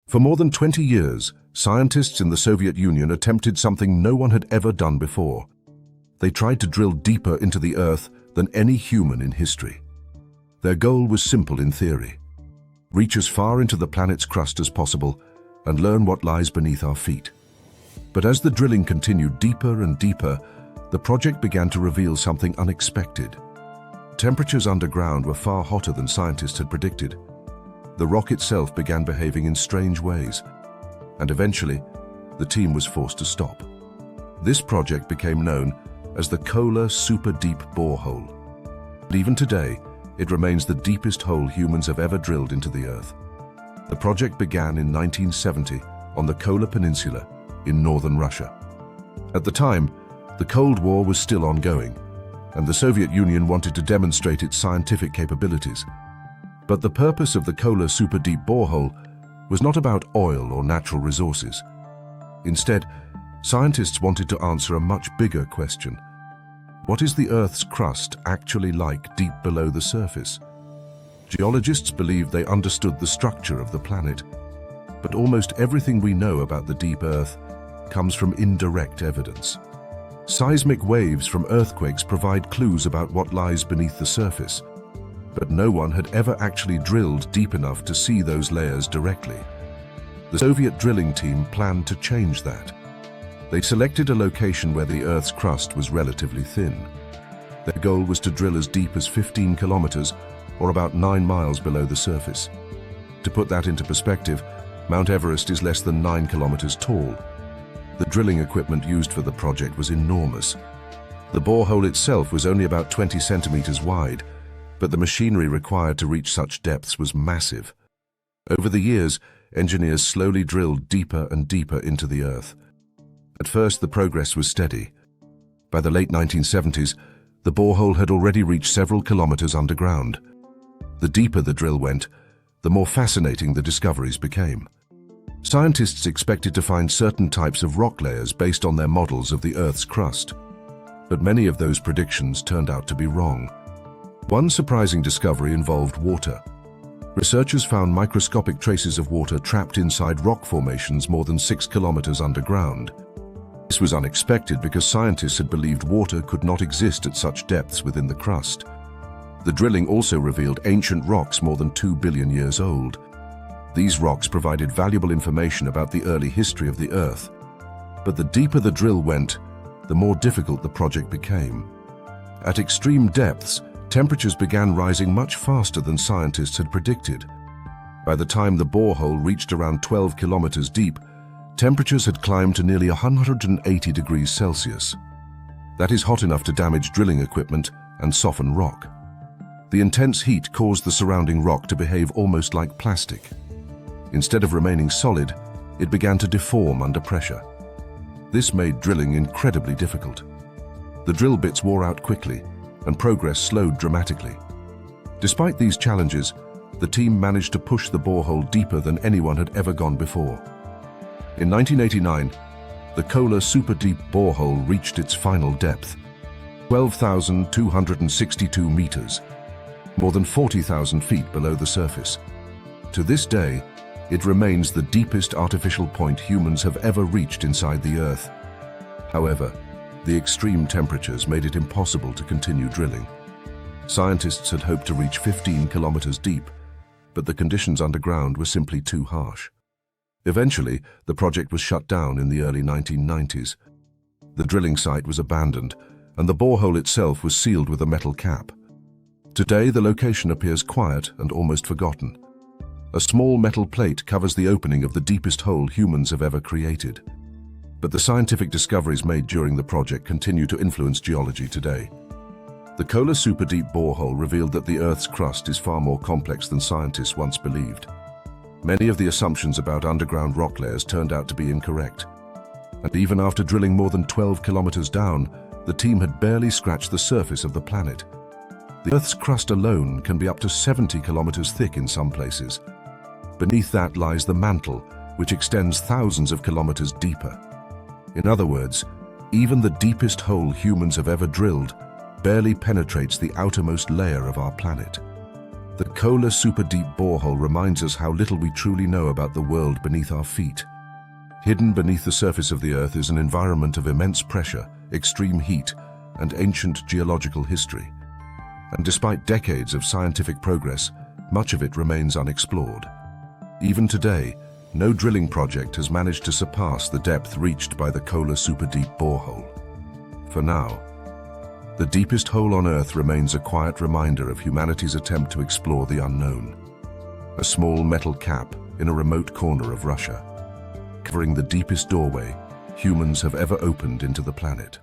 For more than 20 years, scientists in the Soviet Union attempted something no one had ever done before. They tried to drill deeper into the Earth than any human in history. Their goal was simple in theory: reach as far into the planet's crust as possible and learn what lies beneath our feet. But as the drilling continued deeper and deeper, the project began to reveal something unexpected. Temperatures underground were far hotter than scientists had predicted. The rock itself began behaving in strange ways, and eventually, the team was forced to stop. This project became known as the Kola Superdeep Borehole. And even today, it remains the deepest hole humans have ever drilled into the Earth. The project began in 1970 on the Kola Peninsula in northern Russia. At the time, the Cold War was still ongoing, and the Soviet Union wanted to demonstrate its scientific capabilities. But the purpose of the Kola Superdeep Borehole was not about oil or natural resources. Instead, scientists wanted to answer a much bigger question. What is the Earth's crust actually like deep below the surface? Geologists believed they understood the structure of the planet, but almost everything we know about the deep Earth comes from indirect evidence. Seismic waves from earthquakes provide clues about what lies beneath the surface, but no one had ever actually drilled deep enough to see those layers directly. The Soviet drilling team planned to change that. They selected a location where the Earth's crust was relatively thin. Their goal was to drill as deep as 15 kilometers, or about 9 miles below the surface. To put that into perspective, Mount Everest is less than 9 kilometers tall. The drilling equipment used for the project was enormous. The borehole itself was only about 20 centimeters wide, but the machinery required to reach such depths was massive. Over the years, engineers slowly drilled deeper and deeper into the Earth. At first, the progress was steady. By the late 1970s, the borehole had already reached several kilometers underground. The deeper the drill went, the more fascinating the discoveries became. Scientists expected to find certain types of rock layers based on their models of the Earth's crust, but many of those predictions turned out to be wrong. One surprising discovery involved water. Researchers found microscopic traces of water trapped inside rock formations more than 6 kilometers underground. This was unexpected because scientists had believed water could not exist at such depths within the crust. The drilling also revealed ancient rocks more than 2 billion years old. These rocks provided valuable information about the early history of the Earth. But the deeper the drill went, the more difficult the project became. At extreme depths, temperatures began rising much faster than scientists had predicted. By the time the borehole reached around 12 kilometers deep, temperatures had climbed to nearly 180 degrees Celsius. That is hot enough to damage drilling equipment and soften rock. The intense heat caused the surrounding rock to behave almost like plastic. Instead of remaining solid, it began to deform under pressure. This made drilling incredibly difficult. The drill bits wore out quickly, and progress slowed dramatically. Despite these challenges, the team managed to push the borehole deeper than anyone had ever gone before. In 1989, the Kola Superdeep Borehole reached its final depth, 12,262 meters, more than 40,000 feet below the surface. To this day, it remains the deepest artificial point humans have ever reached inside the Earth. However, the extreme temperatures made it impossible to continue drilling. Scientists had hoped to reach 15 kilometers deep, but the conditions underground were simply too harsh. Eventually, the project was shut down in the early 1990s. The drilling site was abandoned, and the borehole itself was sealed with a metal cap. Today, the location appears quiet and almost forgotten. A small metal plate covers the opening of the deepest hole humans have ever created. But the scientific discoveries made during the project continue to influence geology today. The Kola Superdeep Borehole revealed that the Earth's crust is far more complex than scientists once believed. Many of the assumptions about underground rock layers turned out to be incorrect. And even after drilling more than 12 kilometers down, the team had barely scratched the surface of the planet. The Earth's crust alone can be up to 70 kilometers thick in some places. Beneath that lies the mantle, which extends thousands of kilometers deeper. In other words, even the deepest hole humans have ever drilled barely penetrates the outermost layer of our planet. The Kola Superdeep Borehole reminds us how little we truly know about the world beneath our feet. Hidden beneath the surface of the Earth is an environment of immense pressure, extreme heat, and ancient geological history. And despite decades of scientific progress, much of it remains unexplored. Even today, no drilling project has managed to surpass the depth reached by the Kola Superdeep Borehole. For now, the deepest hole on Earth remains a quiet reminder of humanity's attempt to explore the unknown. A small metal cap in a remote corner of Russia, covering the deepest doorway humans have ever opened into the planet.